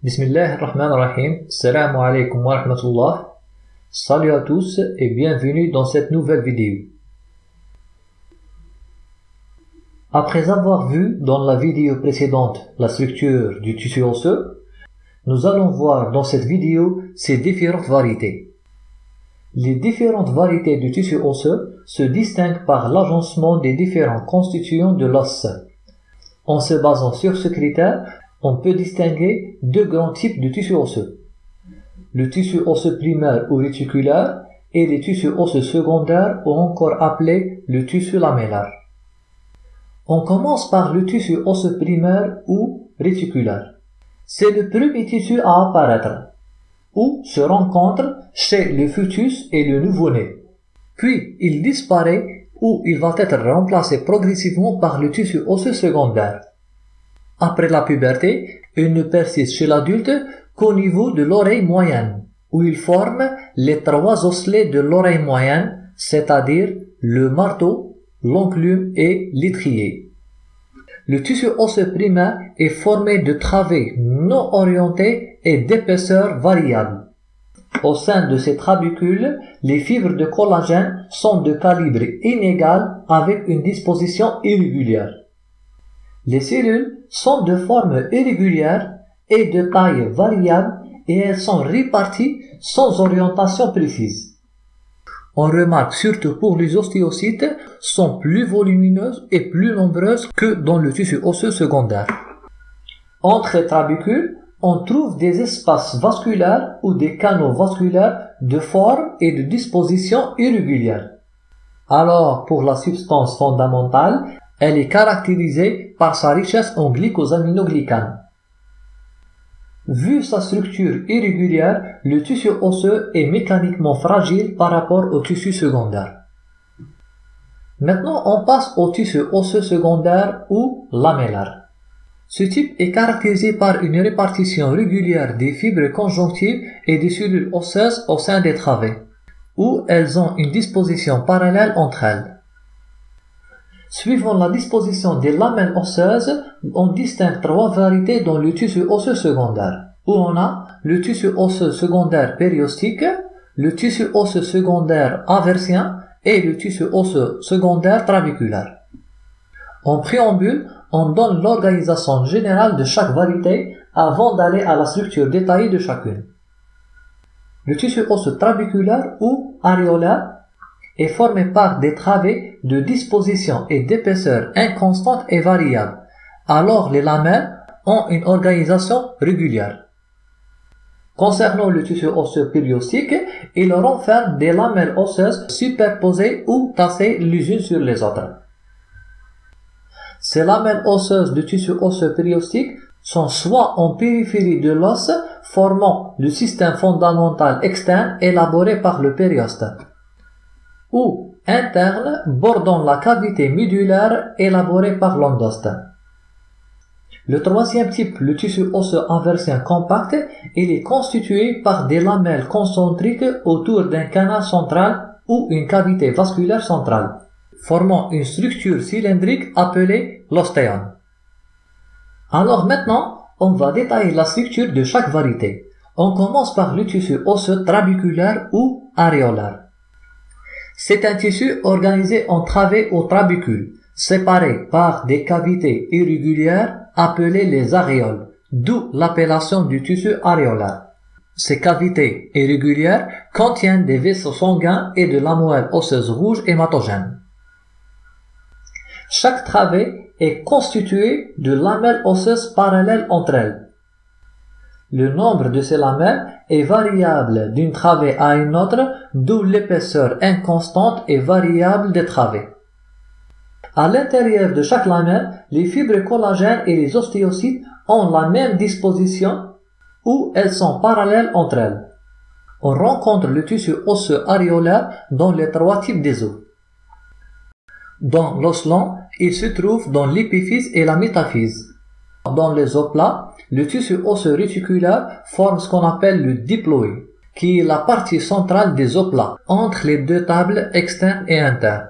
Bismillahirrahmanirrahim. Assalamu alaikum wa rahmatullah. Salut à tous et bienvenue dans cette nouvelle vidéo. Après avoir vu dans la vidéo précédente la structure du tissu osseux, nous allons voir dans cette vidéo ses différentes variétés. Les différentes variétés du tissu osseux se distinguent par l'agencement des différents constituants de l'os. En se basant sur ce critère, on peut distinguer deux grands types de tissus osseux. Le tissu osseux primaire ou réticulaire et les tissus osseux secondaires ou encore appelé le tissu lamellaire. On commence par le tissu osseux primaire ou réticulaire. C'est le premier tissu à apparaître, où se rencontre chez le fœtus et le nouveau-né. Puis il disparaît ou il va être remplacé progressivement par le tissu osseux secondaire. Après la puberté, il ne persiste chez l'adulte qu'au niveau de l'oreille moyenne, où il forme les trois osselets de l'oreille moyenne, c'est-à-dire le marteau, l'enclume et l'étrier. Le tissu osseux primaire est formé de travées non orientées et d'épaisseur variable. Au sein de ces trabecules, les fibres de collagène sont de calibre inégal avec une disposition irrégulière. Les cellules sont de forme irrégulière et de taille variable et elles sont réparties sans orientation précise. On remarque surtout pour les ostéocytes sont plus volumineuses et plus nombreuses que dans le tissu osseux secondaire. Entre les trabecules, on trouve des espaces vasculaires ou des canaux vasculaires de forme et de disposition irrégulière. Alors, pour la substance fondamentale, elle est caractérisée par sa richesse en glycosaminoglycanes. Vu sa structure irrégulière, le tissu osseux est mécaniquement fragile par rapport au tissu secondaire. Maintenant, on passe au tissu osseux secondaire ou lamellaire. Ce type est caractérisé par une répartition régulière des fibres conjonctives et des cellules osseuses au sein des travées, où elles ont une disposition parallèle entre elles. Suivant la disposition des lamelles osseuses, on distingue trois variétés dans le tissu osseux secondaire, où on a le tissu osseux secondaire périostique, le tissu osseux secondaire aversien et le tissu osseux secondaire trabéculaire. En préambule, on donne l'organisation générale de chaque variété avant d'aller à la structure détaillée de chacune. Le tissu osseux trabéculaire ou aréolaire est formé par des travées de disposition et d'épaisseur inconstantes et variables, alors les lamelles ont une organisation régulière. Concernant le tissu osseux périostique, il renferme des lamelles osseuses superposées ou tassées les unes sur les autres. Ces lamelles osseuses du tissu osseux périostique sont soit en périphérie de l'os, formant le système fondamental externe élaboré par le périostème, ou interne bordant la cavité médullaire élaborée par l'endostème. Le troisième type, le tissu osseux aversien compact, il est constitué par des lamelles concentriques autour d'un canal central ou une cavité vasculaire centrale, formant une structure cylindrique appelée l'ostéone. Alors maintenant, on va détailler la structure de chaque variété. On commence par le tissu osseux trabéculaire ou aréolaire. C'est un tissu organisé en travées ou trabécules, séparés par des cavités irrégulières appelées les aréoles, d'où l'appellation du tissu aréolaire. Ces cavités irrégulières contiennent des vaisseaux sanguins et de la moelle osseuse rouge hématogène. Chaque travée est constituée de lamelles osseuses parallèles entre elles. Le nombre de ces lamelles est variable d'une travée à une autre, d'où l'épaisseur inconstante et variable des travées. À l'intérieur de chaque lamelle, les fibres collagènes et les ostéocytes ont la même disposition, où elles sont parallèles entre elles. On rencontre le tissu osseux aréolaire dans les trois types des os. Dans l'os lent, il se trouve dans l'épiphyse et la métaphyse. Dans les os plats, le tissu osseux réticulaire forme ce qu'on appelle le diploïde, qui est la partie centrale des os plats, entre les deux tables externes et internes.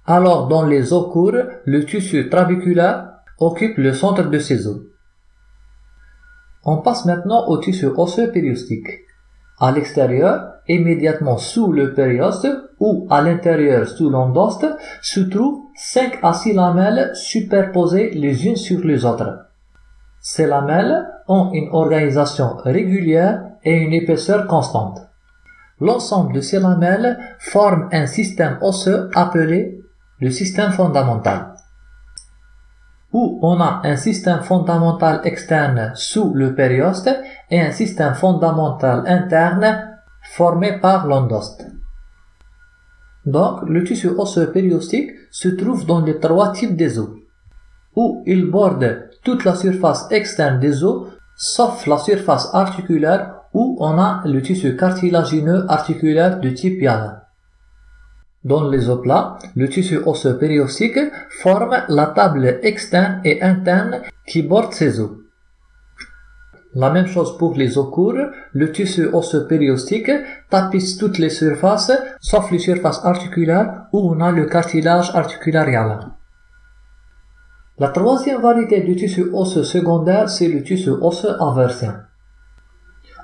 Alors dans les os courts, le tissu trabéculaire occupe le centre de ces os. On passe maintenant au tissu osseux périostique. À l'extérieur, immédiatement sous le périoste ou à l'intérieur sous l'endoste, se trouvent 5 à 6 lamelles superposées les unes sur les autres. Ces lamelles ont une organisation régulière et une épaisseur constante. L'ensemble de ces lamelles forme un système osseux appelé le système fondamental, où on a un système fondamental externe sous le périoste et un système fondamental interne formé par l'endoste. Donc, le tissu osseux périostique se trouve dans les 3 types des os, où il borde toute la surface externe des os, sauf la surface articulaire où on a le tissu cartilagineux articulaire de type hyaline. Dans les os plats, le tissu osseux périostique forme la table externe et interne qui borde ces os. La même chose pour les os courts, le tissu osseux périostique tapisse toutes les surfaces, sauf les surfaces articulaires où on a le cartilage articulaire hyaline. La troisième variété du tissu osseux secondaire, c'est le tissu osseux aversien.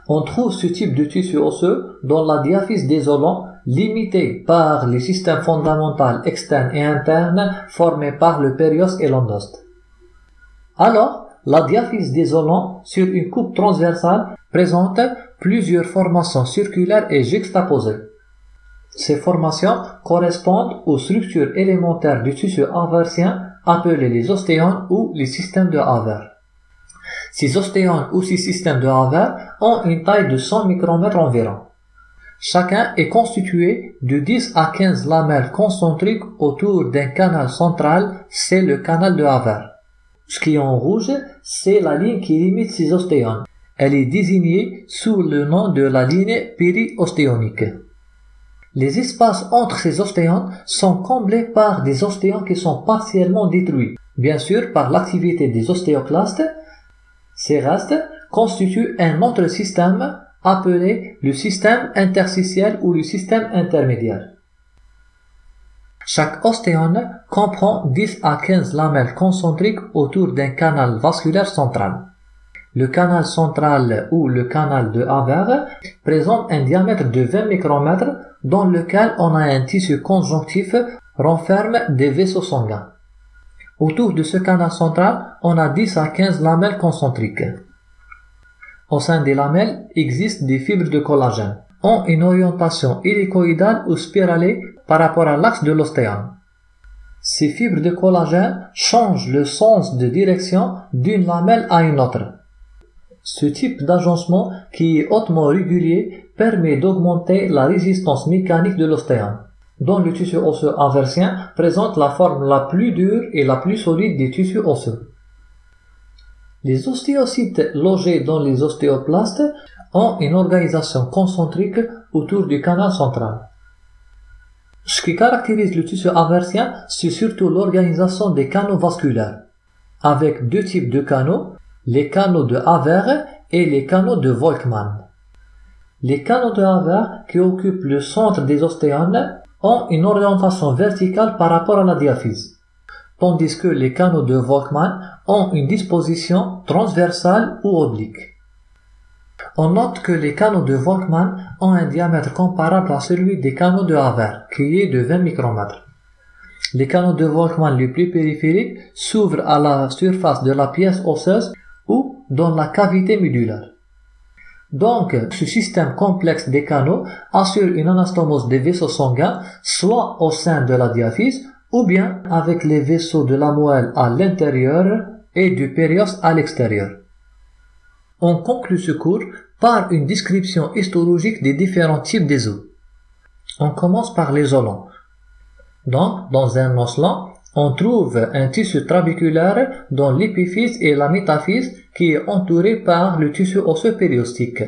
On trouve ce type de tissu osseux dans la diaphyse désolant, limitée par les systèmes fondamentaux externes et internes formés par le périoste et l'endoste. Alors, la diaphyse désolant sur une coupe transversale présente plusieurs formations circulaires et juxtaposées. Ces formations correspondent aux structures élémentaires du tissu aversien appelés les ostéones ou les systèmes de Haver. Ces ostéones ou ces systèmes de Haver ont une taille de 100 micromètres environ. Chacun est constitué de 10 à 15 lamelles concentriques autour d'un canal central, c'est le canal de Haver. Ce qui est en rouge, c'est la ligne qui limite ces ostéones. Elle est désignée sous le nom de la ligne périostéonique. Les espaces entre ces ostéones sont comblés par des ostéones qui sont partiellement détruits, bien sûr par l'activité des ostéoclastes. Ces restes constituent un autre système appelé le système interstitiel ou le système intermédiaire. Chaque ostéone comprend 10 à 15 lamelles concentriques autour d'un canal vasculaire central. Le canal central ou le canal de Haver présente un diamètre de 20 micromètres dans lequel on a un tissu conjonctif renferme des vaisseaux sanguins. Autour de ce canal central, on a 10 à 15 lamelles concentriques. Au sein des lamelles existent des fibres de collagène, ont une orientation hélicoïdale ou spiralée par rapport à l'axe de l'ostéone. Ces fibres de collagène changent le sens de direction d'une lamelle à une autre. Ce type d'agencement, qui est hautement régulier, permet d'augmenter la résistance mécanique de l'ostéone, dont le tissu osseux aversien présente la forme la plus dure et la plus solide des tissus osseux. Les ostéocytes logés dans les ostéoplastes ont une organisation concentrique autour du canal central. Ce qui caractérise le tissu aversien, c'est surtout l'organisation des canaux vasculaires, avec 2 types de canaux, les canaux de Haver et les canaux de Volkmann. Les canaux de Haver, qui occupent le centre des ostéones, ont une orientation verticale par rapport à la diaphyse, tandis que les canaux de Volkmann ont une disposition transversale ou oblique. On note que les canaux de Volkmann ont un diamètre comparable à celui des canaux de Haver, qui est de 20 micromètres. Les canaux de Volkmann les plus périphériques s'ouvrent à la surface de la pièce osseuse ou dans la cavité médulaire. Donc, ce système complexe des canaux assure une anastomose des vaisseaux sanguins, soit au sein de la diaphyse, ou bien avec les vaisseaux de la moelle à l'intérieur et du périoste à l'extérieur. On conclut ce cours par une description histologique des différents types des os. On commence par les os longs. Donc, dans un os long, on trouve un tissu trabéculaire dans l'épiphyse et la métaphyse qui est entouré par le tissu osseux périostique.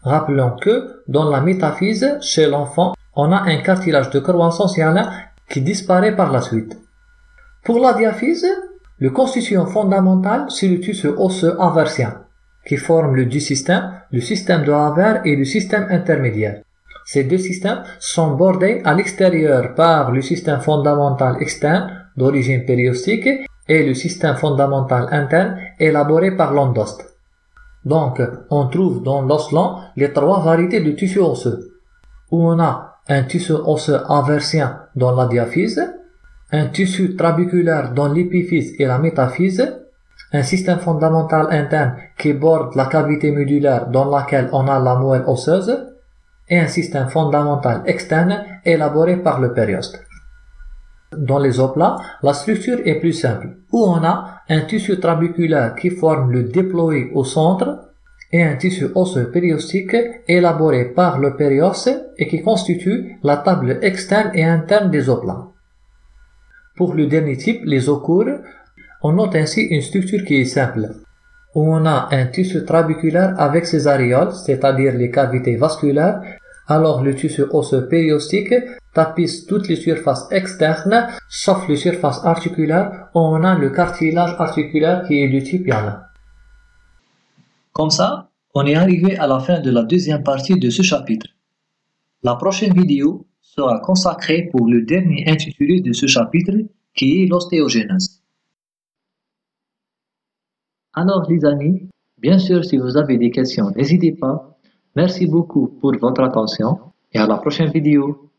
Rappelons que dans la métaphyse, chez l'enfant, on a un cartilage de croissance hyaline qui disparaît par la suite. Pour la diaphyse, le constituant fondamental, c'est le tissu osseux aversien, qui forme le système de Haver et le système intermédiaire. Ces 2 systèmes sont bordés à l'extérieur par le système fondamental externe d'origine périostique et le système fondamental interne élaboré par l'endoste. Donc, on trouve dans l'os lent les 3 variétés de tissu osseux, où on a un tissu osseux aversien dans la diaphyse, un tissu trabéculaire dans l'épiphyse et la métaphyse, un système fondamental interne qui borde la cavité médulaire dans laquelle on a la moelle osseuse, et un système fondamental externe élaboré par le périoste. Dans les os plats, la structure est plus simple, où on a un tissu trabéculaire qui forme le déploï au centre et un tissu osseux périostique élaboré par le périoste et qui constitue la table externe et interne des os plats. Pour le dernier type, les os courts, on note ainsi une structure qui est simple, où on a un tissu trabéculaire avec ses aréoles, c'est-à-dire les cavités vasculaires, alors le tissu osseux périostique tapisse toutes les surfaces externes, sauf les surfaces articulaires, où on a le cartilage articulaire qui est du type Yana. Comme ça, on est arrivé à la fin de la deuxième partie de ce chapitre. La prochaine vidéo sera consacrée pour le dernier intitulé de ce chapitre, qui est l'ostéogenèse. Alors les amis, bien sûr si vous avez des questions, n'hésitez pas. Merci beaucoup pour votre attention et à la prochaine vidéo.